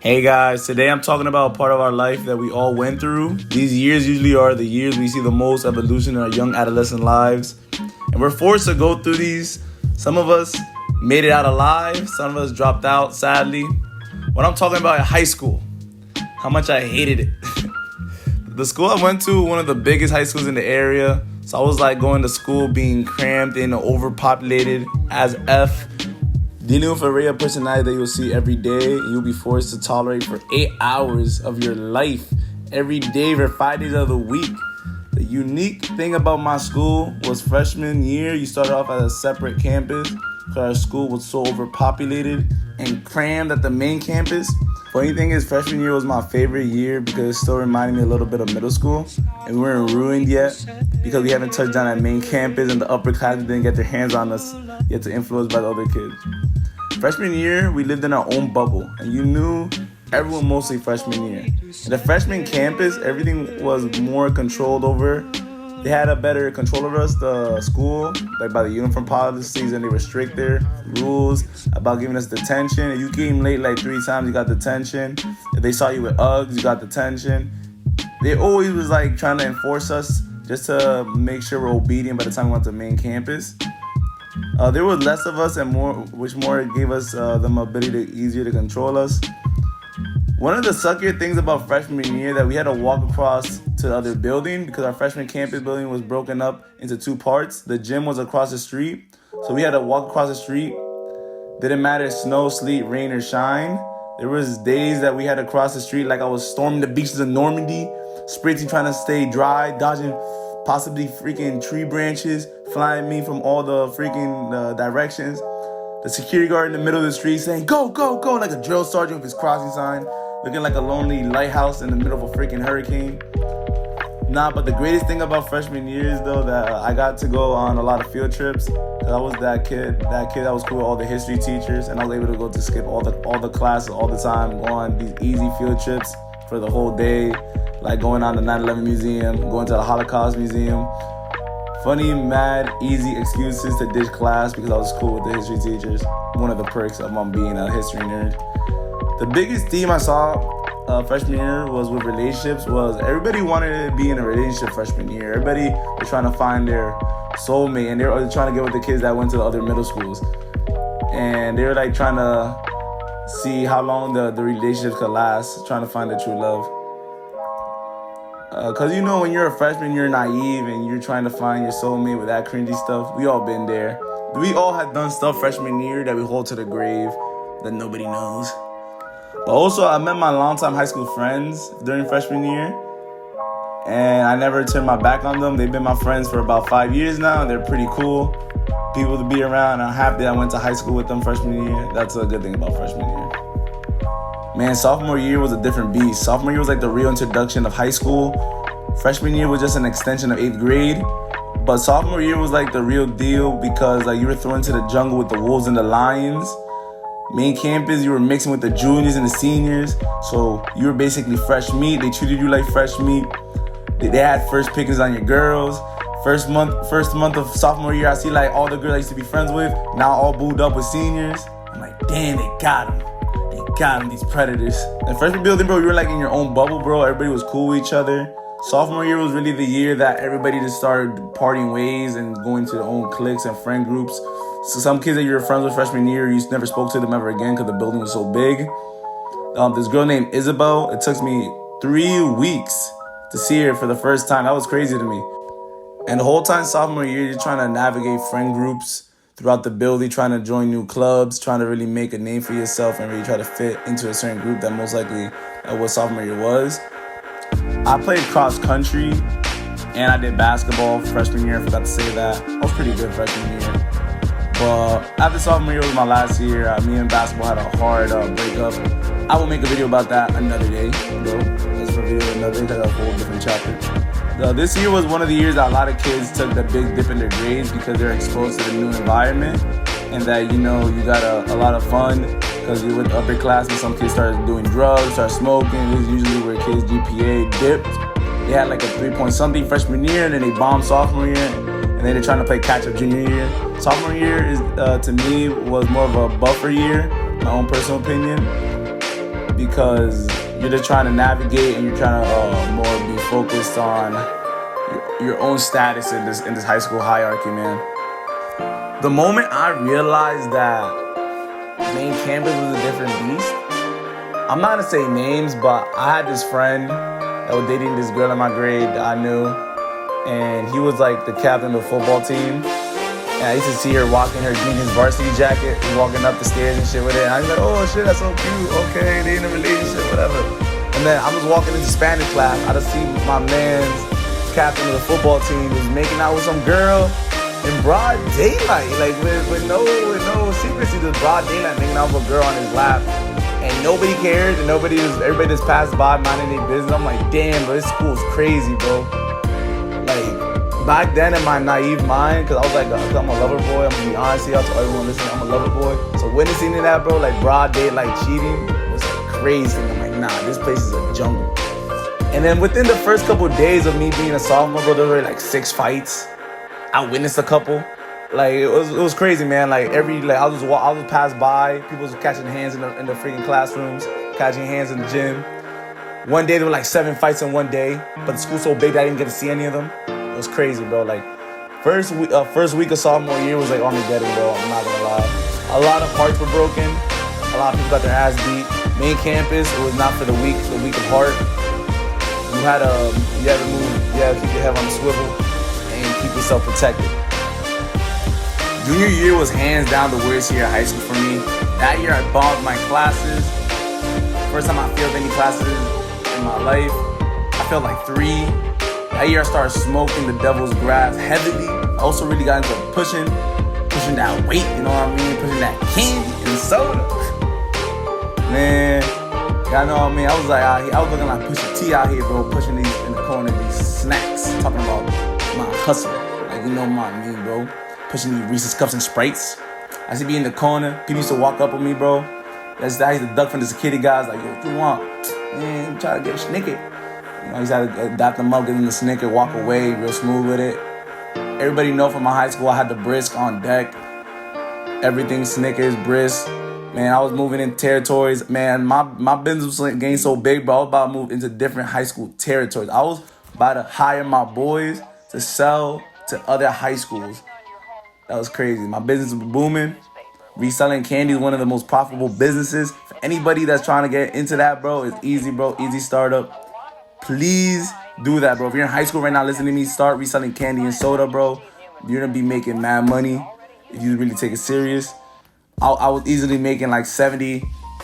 Hey guys, today I'm talking about a part of our life that we all went through. These years usually are the years we see the most evolution in our young adolescent lives. And we're forced to go through these. Some of us made it out alive, some of us dropped out, sadly. What I'm talking about is high school. How much I hated it. The school I went to, one of the biggest high schools in the area. So I was like going to school being cramped and overpopulated as F. Dealing with a array of personality that you'll see every day, you'll be forced to tolerate for 8 hours of your life, every day for 5 days of the week. The unique thing about my school was freshman year, you started off at a separate campus because our school was so overpopulated and crammed at the main campus. Funny thing is, freshman year was my favorite year because it still reminded me a little bit of middle school. And we weren't ruined yet because we haven't touched down at main campus and the upper class didn't get their hands on us yet to influence by the other kids. Freshman year, we lived in our own bubble, and you knew everyone mostly freshman year. In the freshman campus, everything was more controlled over. They had a better control over us, the school, like by the uniform policies, and they were stricter rules about giving us detention. If you came late like 3 times, you got detention. If they saw you with Uggs, you got detention. They always was like trying to enforce us just to make sure we're obedient by the time we went to main campus. There were less of us and more, which more gave us the ability to easier to control us. One of the suckier things about freshman year that we had to walk across to the other building because our freshman campus building was broken up into 2 parts. The gym was across the street, so we had to walk across the street. Didn't matter snow, sleet, rain, or shine. There was days that we had to cross the street like I was storming the beaches of Normandy, sprinting trying to stay dry, dodging possibly freaking tree branches flying me from all the freaking directions. The security guard in the middle of the street saying, "Go, go, go," like a drill sergeant with his crossing sign, looking like a lonely lighthouse in the middle of a freaking hurricane. But the greatest thing about freshman year is though that I got to go on a lot of field trips. Cause I was that kid that was cool with all the history teachers, and I was able to go to skip all the classes all the time, go on these easy field trips for the whole day, like going on the 9/11 museum, going to the Holocaust museum. Funny, mad, easy excuses to ditch class because I was cool with the history teachers. One of the perks of being a history nerd. The biggest theme I saw freshman year was with relationships was everybody wanted to be in a relationship freshman year. Everybody was trying to find their soulmate, and they were trying to get with the kids that went to the other middle schools. And they were like trying to see how long the relationships could last, trying to find the true love. Because you know when you're a freshman, you're naive and you're trying to find your soulmate with that cringy stuff. We all been there. We all had done stuff freshman year that we hold to the grave that nobody knows. But also, I met my longtime high school friends during freshman year. And I never turned my back on them. They've been my friends for about 5 years now. They're pretty cool people to be around. I'm happy I went to high school with them freshman year. That's a good thing about freshman year. Man, sophomore year was a different beast. Sophomore year was like the real introduction of high school. Freshman year was just an extension of 8th grade. But sophomore year was like the real deal because like you were thrown into the jungle with the wolves and the lions. Main campus, you were mixing with the juniors and the seniors. So you were basically fresh meat. They treated you like fresh meat. They had first pickings on your girls. First month of sophomore year, I see like all the girls I used to be friends with, now all booed up with seniors. I'm like, damn, they got them. These predators. And freshman building, bro, you were like in your own bubble, bro. Everybody was cool with each other. Sophomore year was really the year that everybody just started parting ways and going to their own cliques and friend groups. So some kids that you were friends with freshman year, you never spoke to them ever again because the building was so big. This girl named Isabel, it took me 3 weeks to see her for the first time. That was crazy to me. And the whole time sophomore year, you're trying to navigate friend groups throughout the building, trying to join new clubs, trying to really make a name for yourself and really try to fit into a certain group that most likely what sophomore year was. I played cross country and I did basketball freshman year. I forgot to say that. I was pretty good freshman year. But after sophomore year was my last year. Me and basketball had a hard breakup. I will make a video about that another day, bro. That's for video another day. That's a whole different chapter. This year was one of the years that a lot of kids took the big dip in their grades because they're exposed to the new environment and that, you know, you got a lot of fun because you're with the upper class and some kids started doing drugs, started smoking. This is usually where kids' GPA dipped. They had like a 3-point-something freshman year and then they bombed sophomore year and then they're trying to play catch-up junior year. Sophomore year is to me was more of a buffer year, my own personal opinion. because you're just trying to navigate and you're trying to more be focused on your own status in this high school hierarchy, man. The moment I realized that main campus was a different beast, I'm not gonna say names, but I had this friend that was dating this girl in my grade that I knew, and he was like the captain of the football team. And I used to see her walking her jeans varsity jacket, walking up the stairs and shit with it. And I was like, oh shit, that's so cute. Okay, they in a relationship, whatever. And then I was walking into Spanish class. I just see my man's captain of the football team was making out with some girl in broad daylight, like with no secrecy, just broad daylight, making out with a girl on his lap. And nobody cared, and everybody just passed by minding their business. I'm like, damn, bro, this school's crazy, bro. Like, back then in my naive mind, because I was like, I'm a lover boy, I'm gonna be honest here, I'll tell everyone listening, I'm a lover boy. So witnessing that, bro, like broad daylight cheating was like crazy. I'm like, nah, this place is a jungle. And then within the first couple of days of me being a sophomore, bro, there were like 6 fights. I witnessed a couple. Like it was crazy, man. Like I was pass by, people was catching hands in the freaking classrooms, catching hands in the gym. One day there were like 7 fights in one day, but the school's so big that I didn't get to see any of them. It was crazy, bro. Like first week of sophomore year was like Armageddon, bro. I'm not gonna lie. A lot of hearts were broken. A lot of people got their ass beat. Main campus, it was not for the weak of heart. You had to move. You had to keep your head on the swivel and keep yourself protected. Junior year was hands down the worst year of high school for me. That year I bombed my classes. First time I failed any classes in my life. I failed like 3. That year I started smoking the devil's grass heavily. I also really got into pushing that weight, you know what I mean? Pushing that candy and soda. Man, y'all know what I mean? I was looking like Pusha T out here, bro, pushing these in the corner, these snacks. Talking about my hustle. Like, you know what I mean, bro? Pushing these Reese's Cups and Sprites. I used to be in the corner. People used to walk up on me, bro. I used to duck from the security guys, like, yo, what you want? Man, I'm trying to get a Snicket. You know, I used to adapt them up, give them the Snicket, walk away, real smooth with it. Everybody know from my high school, I had the brisk on deck. Everything Snickers, brisk. Man, I was moving in territories. Man, my business was getting so big, bro. I was about to move into different high school territories. I was about to hire my boys to sell to other high schools. That was crazy. My business was booming. Reselling candy is one of the most profitable businesses. For anybody that's trying to get into that, bro, it's easy, bro. Easy startup. Please do that, bro. If you're in high school right now listening to me, start reselling candy and soda, bro. You're going to be making mad money if you really take it serious. I was easily making like $70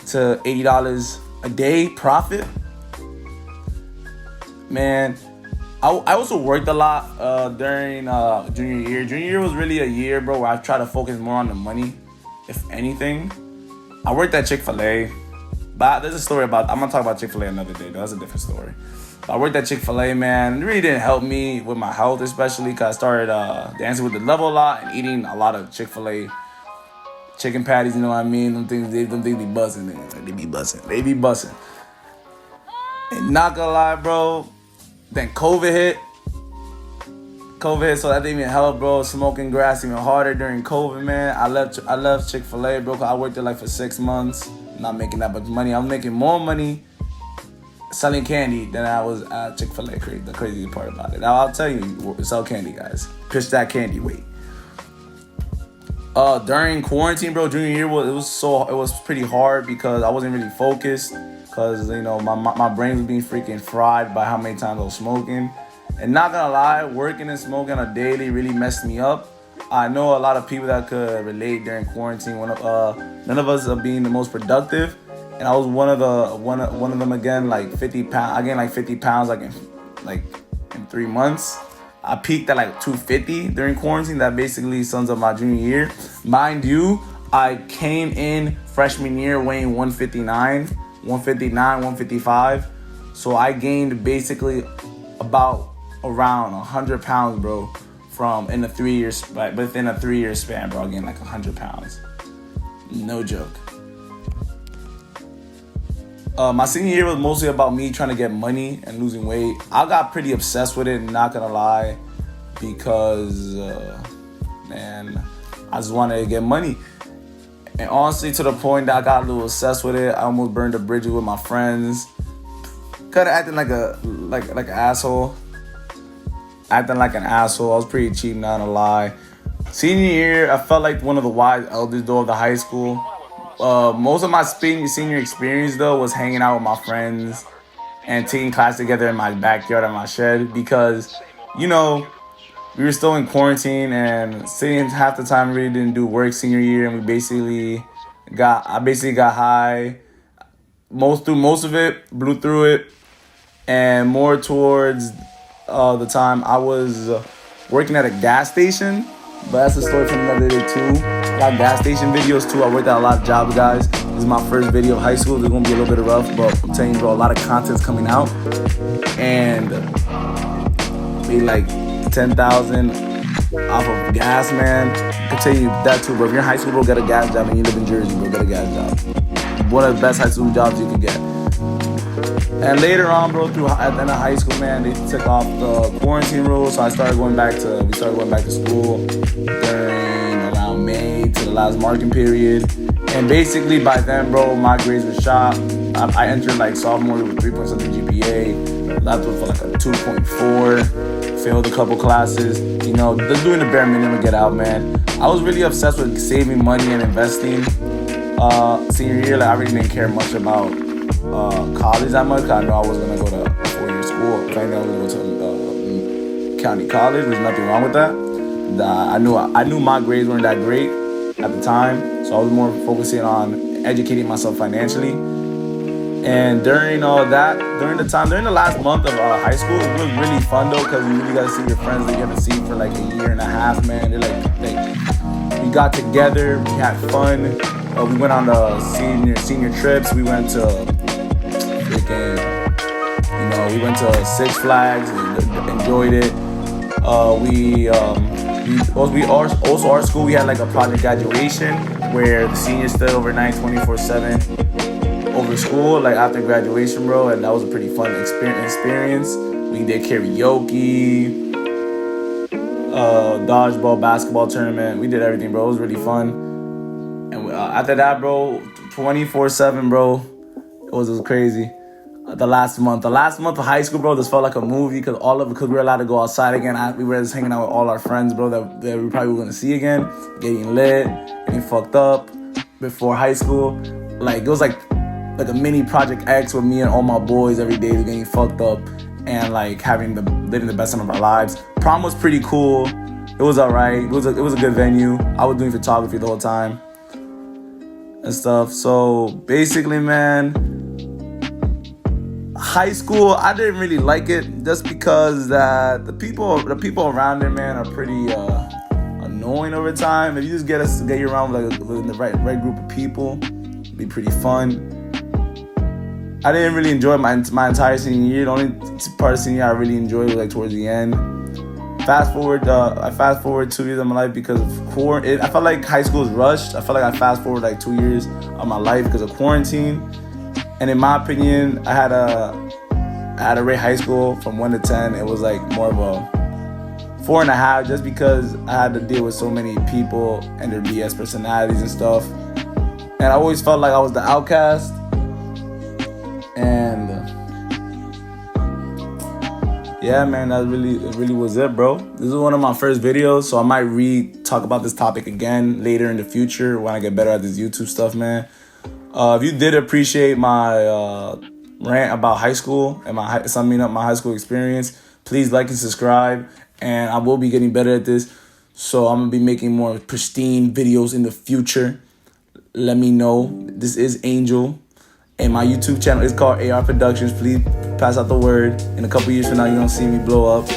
to $80 a day profit. Man, I also worked a lot during junior year. Junior year was really a year, bro, where I tried to focus more on the money, if anything. I worked at Chick-fil-A. But there's a story I'm going to talk about Chick-fil-A another day, though. That's a different story. But I worked at Chick-fil-A, man. It really didn't help me with my health, especially because I started dancing with the level a lot and eating a lot of Chick-fil-A chicken patties, you know what I mean? Them things be buzzing. They be buzzing. And not gonna lie, bro. Then COVID hit, so that didn't even help, bro. Smoking grass even harder during COVID, man. I left Chick-fil-A, bro. 'Cause I worked there like for 6 months, not making that much money. I was making more money selling candy than I was at Chick-fil-A. The crazy part about it. Now I'll tell you, sell candy, guys. Push that candy weight. During quarantine, bro, junior year it was pretty hard because I wasn't really focused. Cause you know my brain was being freaking fried by how many times I was smoking. And not gonna lie, working and smoking on a daily really messed me up. I know a lot of people that could relate during quarantine. None of us are being the most productive, and I was one of them again. Like 50 pounds, I gained like 50 pounds in 3 months. I peaked at like 250 during quarantine. That basically sums up my junior year. Mind you, I came in freshman year weighing 159, 155. So I gained basically about around 100 pounds, bro, within a 3 year span, bro. I gained like 100 pounds. No joke. My senior year was mostly about me trying to get money and losing weight. I got pretty obsessed with it, not gonna lie, because, man, I just wanted to get money. And honestly, to the point that I got a little obsessed with it. I almost burned the bridges with my friends. Kinda acting like an asshole. Acting like an asshole. I was pretty cheap, not gonna lie. Senior year, I felt like one of the wise elders though of the high school. Most of my senior experience though was hanging out with my friends and taking class together in my backyard in my shed because, you know, we were still in quarantine and sitting half the time really didn't do work senior year, and I basically got high most of it, blew through it, and more towards the time I was working at a gas station. But that's a story from another day too. Got gas station videos too. I worked at a lot of jobs, guys. This is my first video of high school. This is gonna be a little bit rough, but I'm telling you, bro, a lot of content's coming out, and made like 10,000 off of gas, man. I can tell you that too, bro. If you're in high school, bro, get a gas job, and you live in Jersey, bro, get a gas job. One of the best high school jobs you can get. And later on, bro, at the end of high school, man, they took off the quarantine rules, so we started going back to school during around May to the last marking period. And basically by then, bro, my grades were shot. I entered like sophomore with 3.something GPA, left with like a 2.4, failed a couple classes, you know, just doing the bare minimum to get out, man. I was really obsessed with saving money and investing. Senior year, like I really didn't care much about college that much, cause I knew I was gonna go to a 4-year school. If anything, I was gonna go to county college. There's nothing wrong with that. I knew my grades weren't that great at the time, so I was more focusing on educating myself financially. And during all that, during the last month of high school, it was really fun though, cause you really got to see your friends that you haven't seen for like a year and a half, man. They're like we got together, we had fun. We went on the senior trips. We went to we went to Six Flags. We enjoyed it. Also our school, we had like a project graduation where the seniors stood overnight 24/7 over school, like after graduation, bro, and that was a pretty fun experience. We did karaoke, dodgeball, basketball tournament. We did everything, bro. It was really fun. And after that, bro, 24/7, bro, it was just crazy. The last month of high school, bro, this felt like a movie because we were allowed to go outside again. We were just hanging out with all our friends, bro, that we probably were gonna see again, getting lit, getting fucked up before high school. Like it was like a mini Project X with me and all my boys every day, getting fucked up and like living the best time of our lives. Prom was pretty cool. It was alright. It was a good venue. I was doing photography the whole time and stuff. So basically, man, high school, I didn't really like it just because that the people around there, man, are pretty annoying over time. If you just get you around with the right group of people, it'd be pretty fun. I didn't really enjoy my entire senior year. The only part of senior year I really enjoyed was like towards the end. I fast forward 2 years of my life because of quarantine. I felt like high school was rushed. I felt like I fast forward like 2 years of my life because of quarantine. And in my opinion, I had to rate high school from 1 to 10. It was like more of a 4.5, just because I had to deal with so many people and their BS personalities and stuff. And I always felt like I was the outcast. And yeah, man, it really was it, bro. This is one of my first videos, so I might talk about this topic again later in the future when I get better at this YouTube stuff, man. If you did appreciate my rant about high school and summing up my high school experience, please like and subscribe. And I will be getting better at this, so I'm gonna be making more pristine videos in the future. Let me know. This is Angel, and my YouTube channel is called AR Productions. Please pass out the word. In a couple years from now, you're gonna see me blow up.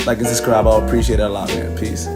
Like and subscribe. I'll appreciate it a lot, man. Peace.